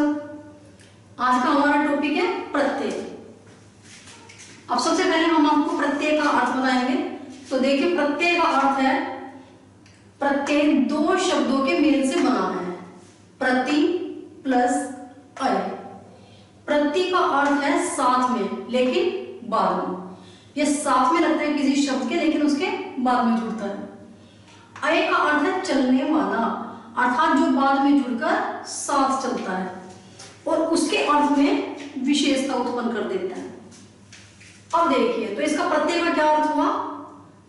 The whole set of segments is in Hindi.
आज का हमारा टॉपिक है प्रत्यय। अब सबसे पहले हम आपको प्रत्यय का अर्थ बताएंगे। तो देखिए, प्रत्यय का अर्थ है प्रत्यय दो शब्दों के मेल से बना है। प्रति प्लस अय। प्रति का अर्थ है साथ में लेकिन बाद में। यह साथ में लगता है किसी शब्द के लेकिन उसके बाद में जुड़ता है। अय का अर्थ है चलने वाला, अर्थात जो बाद में जुड़कर साथ चलता है और उसके अर्थ में विशेषता उत्पन्न कर देता है। अब देखिए, तो इसका प्रत्यय का क्या अर्थ हुआ?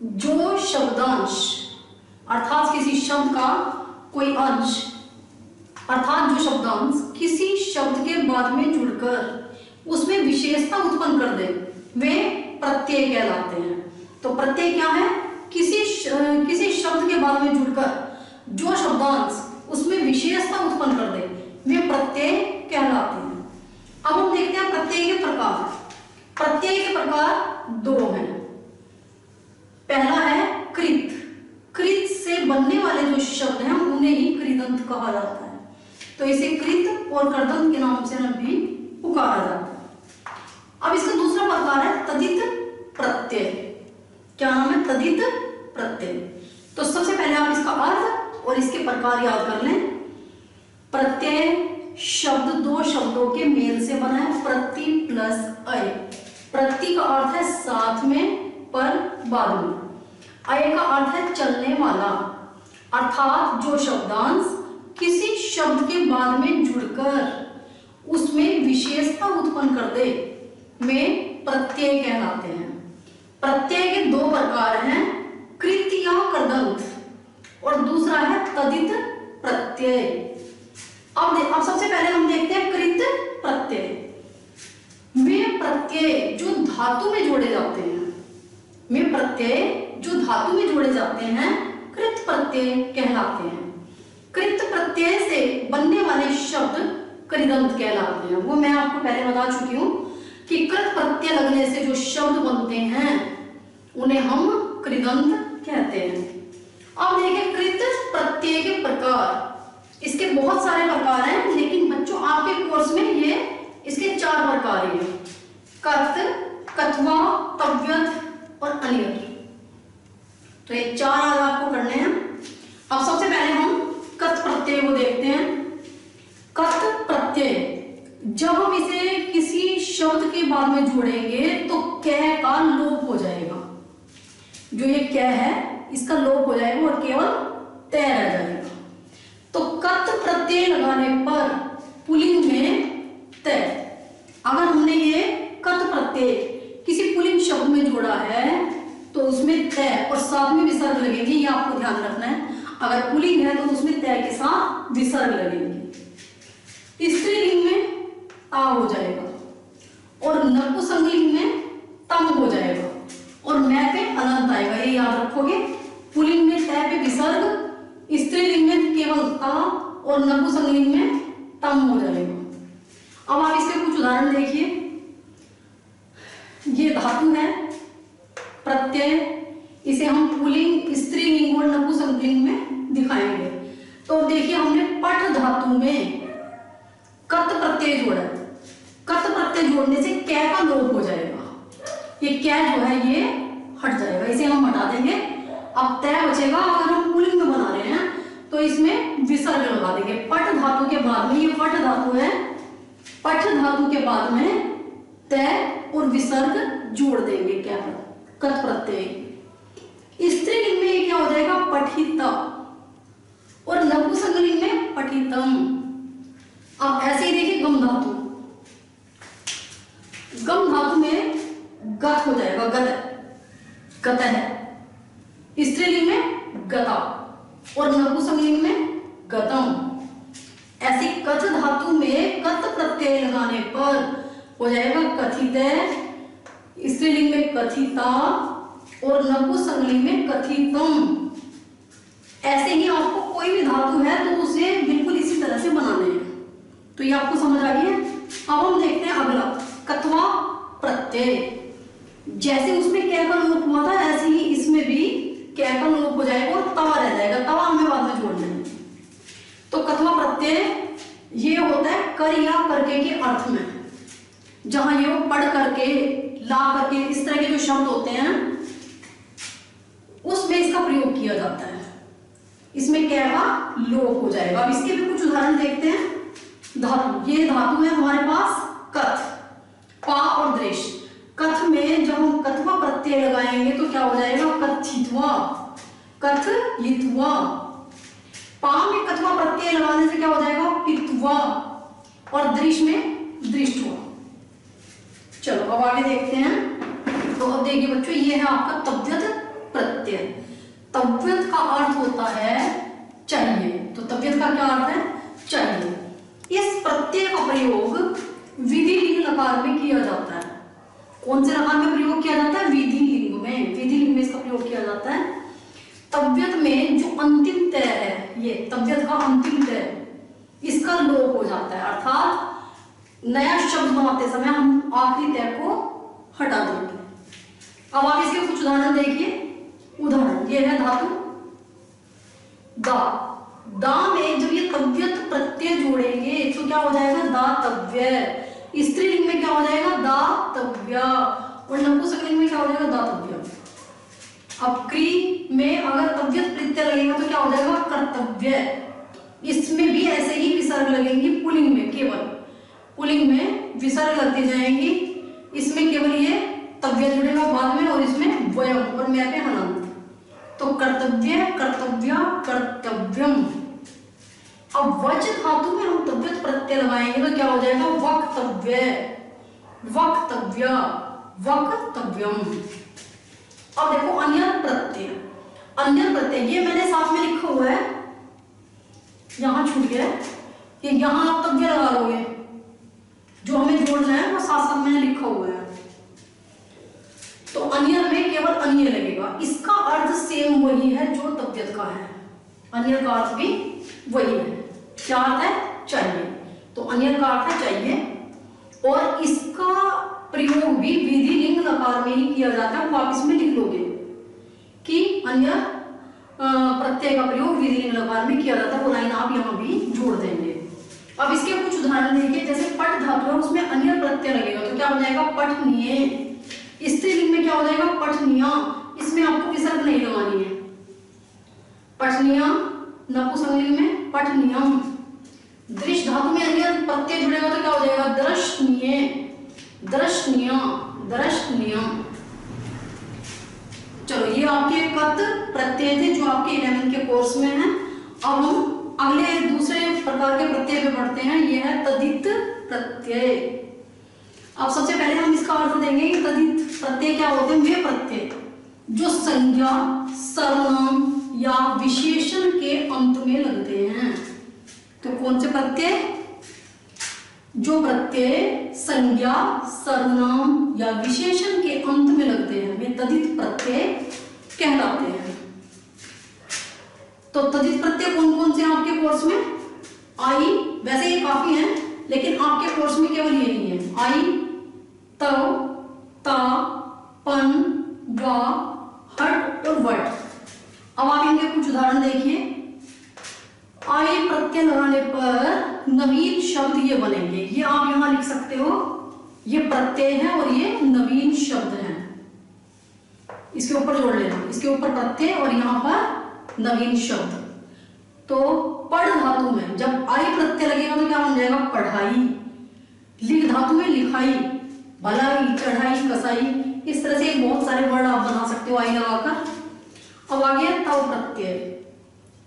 जो शब्दांश, अर्थात किसी शब्द का कोई अंश, अर्थात जो शब्दांश किसी शब्द के बाद में जुड़कर उसमें विशेषता उत्पन्न कर दे, वे प्रत्यय कहलाते हैं। तो प्रत्यय क्या है? किसी शब्द के बाद में जुड़कर जो शब्दांश उसमें विशेषता उत्पन्न कर दे, वे प्रत्यय कहलाते हैं। अब हम देखते हैं प्रत्यय के प्रकार। प्रत्यय के प्रकार दो हैं। पहला है कृत। कृत से बनने वाले जो शब्द हैं उन्हें ही कृदंत कहा जाता है। तो इसे कृत और कर्दंत के नाम से भी पुकारा जाता है। अब इसका दूसरा प्रकार है तदित प्रत्यय। क्या नाम है? तदित प्रत्यय। तो सबसे पहले आप इसका अर्थ और इसके प्रकार याद कर लें। प्रत्यय शब्द दो शब्दों के मेल से बना है। प्रति प्लस अय। प्रति का अर्थ है साथ में पर बाद में। अय का अर्थ है चलने वाला, अर्थात जो शब्दांश किसी शब्द के बाद में जुड़कर उसमें विशेषता उत्पन्न कर दे, वे प्रत्यय कहलाते हैं। प्रत्यय के दो प्रकार हैं, कृत या कर्दंत, और दूसरा है तदित प्रत्यय। अब सबसे पहले हम देखते हैं कृत प्रत्यय। वे प्रत्यय जो धातु में जोड़े जाते हैं, वे प्रत्यय जो धातु में जोड़े जाते हैं कृत प्रत्यय कहलाते हैं। कृत प्रत्यय से बनने वाले शब्द कृदंत कहलाते हैं। वो मैं आपको पहले बता चुकी हूं कि कृत प्रत्यय लगने से जो शब्द बनते हैं उन्हें हम कृदंत कहते हैं। अब देखिए कृत प्रत्यय के प्रकार। इसके बहुत सारे प्रकार हैं, लेकिन बच्चों आपके कोर्स में ये इसके चार प्रकार हैं: कत, कथवा, तव्यत और अनियत। तो ये चार आज आपको करने हैं। अब सबसे पहले हम कत प्रत्यय को देखते हैं। कत प्रत्यय, जब हम इसे किसी शब्द के बाद में जोड़ेंगे तो कै का लोप हो जाएगा। जो ये कै है इसका लोप हो जाएगा और केवल तय रह जाएगा। तो कत प्रत्यय लगाने पर पुल्लिंग में तय। अगर हमने ये कत प्रत्यय किसी पुल्लिंग शब्द में जोड़ा है तो उसमें तय और साथ में विसर्ग लगेंगे, ये आपको ध्यान रखना है। अगर पुल्लिंग है तो उसमें तय के साथ विसर्ग लगेंगे। स्त्रीलिंग में ता हो जाएगा और नपुंसकलिंग में तम हो जाएगा और मैं पे अनंत आएगा। ये याद रखोगे। पुल्लिंग में तय पे विसर्ग, स्त्रीलिंग में केवल ता और नपुंसकलिंग में तम हो जाएगा। अब आप इसके कुछ उदाहरण देखिए। ये धातु है प्रत्यय, इसे हम पुल्लिंग, स्त्रीलिंग और नपुंसकलिंग में दिखाएंगे। तो देखिए, हमने पठ धातु में कत प्रत्यय जोड़ा। कत प्रत्यय जोड़ने से कै का लोप हो जाएगा। ये कै जो है ये हट जाएगा, इसे हम हटा देंगे। अब तय बचेगा। अगर हम पुल्लिंग में बना रहे हैं तो इसमें विसर्ग लगा देंगे। पठ धातु के बाद में, ये पठ धातु है, पठ धातु के बाद में तय और विसर्ग जोड़ देंगे। क्या है? कत प्रत्यय। स्त्रीलिंग में ये क्या हो जाएगा? पठिता और नपुंसकलिंग में पठितम। अब ऐसे ही देखिए गम धातु। गम धातु में गत हो जाएगा, गत है। स्त्रीलिंग में गता और नपुंसकलिंग में गतम। ऐसी कथ धातु में कत प्रत्यय लगाने पर हो जाएगा कथित, स्त्रीलिंग में कथिता और नपुंसकलिंग में कथितम। ऐसे ही आपको कोई भी धातु है तो उसे बिल्कुल इसी तरह से बनाने हैं। तो ये आपको समझ आ गई है। अब हम देखते हैं अगला, कथवा प्रत्यय। जैसे उसमें कै का लोप हुआ था ऐसे ही इसमें भी कै का लोप हो जाएगा और तवा रह जाएगा। तवा हमें बाद में जोड़ना है। तो कथवा प्रत्यय ये होता है कर या करके के अर्थ में, जहां ये पढ़ करके, ला करके, इस तरह के जो शब्द होते हैं उसमें इसका प्रयोग किया जाता है। इसमें क्या का लोप हो जाएगा। अब इसके भी कुछ उदाहरण देखते हैं। धातु, ये धातु है हमारे पास कथ, पा और दृश। कथ में जब हम कथवा प्रत्यय लगाएंगे तो क्या हो जाएगा, कथित्वा, कथयित्वा। पा में कथवा प्रत्यय लगाने से क्या हो जाएगा, पित्वा, और दृश में दृष्टवा। चलो अब आगे देखते हैं। तो अब देखिए बच्चों, ये है आपका तव्यत प्रत्यय। तव्यत का अर्थ होता है चाहिए। तो तव्यत का क्या अर्थ है, चाहिए। इस प्रत्यय का प्रयोग विधि लिंग लकार में किया जाता है। कौन से लकार में प्रयोग किया जाता है, विधि लिंग में। विधि लिंग में इसका प्रयोग किया जाता है। तव्यत में जो अंतिम तय है, ये तव्यत का अंतिम तय, इसका लोप हो जाता है। अर्थात नया शब्द बनाते समय हम आखिरी तय को हटा देंगे। अब आप इसके कुछ उदाहरण देखिए। उदाहरण ये है धातु दा। दा में जब ये तव्यत प्रत्यय जोड़ेंगे तो क्या हो जाएगा, दातव्य। स्त्रीलिंग में क्या हो जाएगा, दातव्या, और नपुंसकलिंग में क्या हो जाएगा, दातव्य। अब क्री में अगर तव्यत प्रत्यय लगेगा तो क्या हो जाएगा, कर्तव्य। इसमें भी ऐसे ही विसर्ग लगेंगी पुल्लिंग में, केवल पुल्लिंग में विसर्ग लगती जाएंगी। इसमें केवल ये तव्य जुड़ेगा बाद में, और इसमें वयम और मैं पे हलंत। तो कर्तव्य, कर्तव्या, कर्तव्यम। अब वच धातु में हम तव्यत प्रत्यय लगाएंगे तो क्या हो जाएगा, वक्तव्य, वक्तव्य, वक्तव्यम। अब देखो अन्य प्रत्यय। अन्य प्रत्यय ये मैंने साथ में लिखा हुआ है, यहां छूट गया कि यहां आप तव्य लगा लोगे, जो हमें जोड़ना है वो साथ साथ मैंने लिखा हुआ है। तो अन्य में केवल अन्य लगेगा। इसका अर्थ सेम वही है जो तव्यत का है। अन्य का अर्थ भी वही है। क्या अर्थ है, चाहिए। तो अन्य का अर्थ है चाहिए, और इसका प्रयोग भी विधि लिंग लकार में ही किया जाता है। वो आप इसमें लिख लोगे कि अन्य प्रत्यय का प्रयोग विधि लिंग लकार में किया जाता है। वो लाइन आप यहाँ भी जोड़ देंगे। अब इसके कुछ उदाहरण देखिए। जैसे पट धातु है, उसमें अन्य प्रत्यय लगेगा तो क्या हो जाएगा, पठनीय। स्त्रीलिंग में क्या हो जाएगा, पठनिया। इसमें आपको विसर्ग नहीं लगानी है, पठनिया। नपुंसकलिंग में पठनियम। दृश धातु में अन्य प्रत्यय जुड़ेगा तो क्या हो जाएगा, दर्शनीय, दर्शनीय, दर्शनीयम। चलो ये आपके कत प्रत्यय थे जो आपके 11th के कोर्स में है। अब हम अगले दूसरे प्रकार के प्रत्यय पे बढ़ते हैं। ये है तदित प्रत्यय। अब सबसे पहले हम इसका अर्थ देंगे कि तदित प्रत्यय क्या होते हैं। वे प्रत्यय जो संज्ञा, सर्वनाम या विशेषण के अंत में लगते हैं। तो कौन से प्रत्यय, जो प्रत्यय संज्ञा, सर्वनाम या विशेषण के अंत में लगते हैं, वे तदित प्रत्यय कहलाते हैं। तो तदित प्रत्यय कौन कौन से आपके कोर्स में, आई, वैसे ये काफी हैं, लेकिन आपके कोर्स में केवल ये नहीं है। आई, तव, ता, पन, वा, हट और वट। अब आप इनके कुछ उदाहरण देखिए। आई प्रत्यय लगाने पर नवीन शब्द ये बनेंगे। ये आप यहां लिख सकते हो, ये प्रत्यय है और ये नवीन शब्द है। इसके ऊपर जोड़ लेना, इसके ऊपर प्रत्यय और यहाँ पर नवीन शब्द। तो पढ़ धातु में जब आई प्रत्यय लगेगा तो क्या बन जाएगा, पढ़ाई। लिख धातु में लिखाई, भलाई, चढ़ाई, कसाई। इस तरह से बहुत सारे वर्ड आप बना सकते हो आई लगाकर। अब आ गया तव प्रत्यय।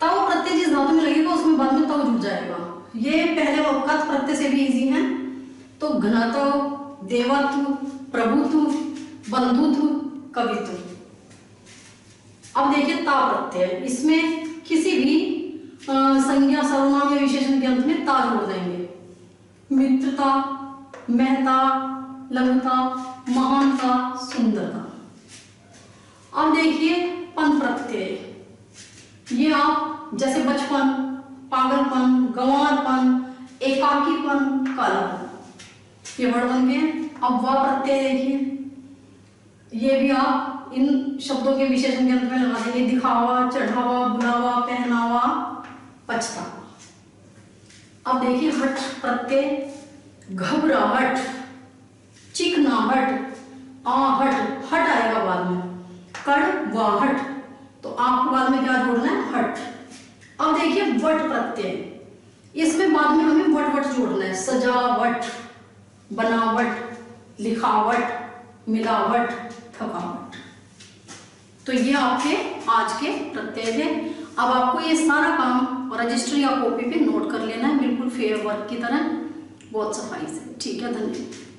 तव प्रत्यय जिस धातु में लगेगा उसमें बाद में तव जुड़ जाएगा। ये पहले कथ प्रत्यय से भी इजी है। तो घनत्व, देवत्व, प्रभुत्व, बंधुत्व, कवित्व। अब देखिए ता प्रत्यय, इसमें किसी भी संज्ञा, सर्वनाम या विशेषण के अंत में ता जोड़ देंगे। मित्रता, महता, लघुता, महानता, सुंदरता। अब देखिए पन प्रत्यय। ये आप जैसे बचपन, पागलपन, गंवारपन, एकाकीपन, कालापन, ये वर्ड बन गए। अब वह प्रत्यय देखिए, ये भी आप इन शब्दों के विशेषण के अंत में लगा देंगे। दिखावा, चढ़ावा, बुलावा, पहनावा, पछतावा। अब देखिए हट प्रत्यय, घबराहट, चिकनाहट, आहट, हट आएगा बाद में, कड़वाहट, तो आपको बाद में क्या जोड़ना है, हट। अब देखिए वट प्रत्यय, इसमें बाद में हमें वट वट जोड़ना है, सजावट, बनावट, लिखावट, मिलावट, थकावट। तो ये आपके आज के प्रत्यय थे। अब आपको ये सारा काम रजिस्टर या कॉपी पे नोट कर लेना है, बिल्कुल फेयर वर्क की तरह, बहुत सफाई से। ठीक है, धन्यवाद।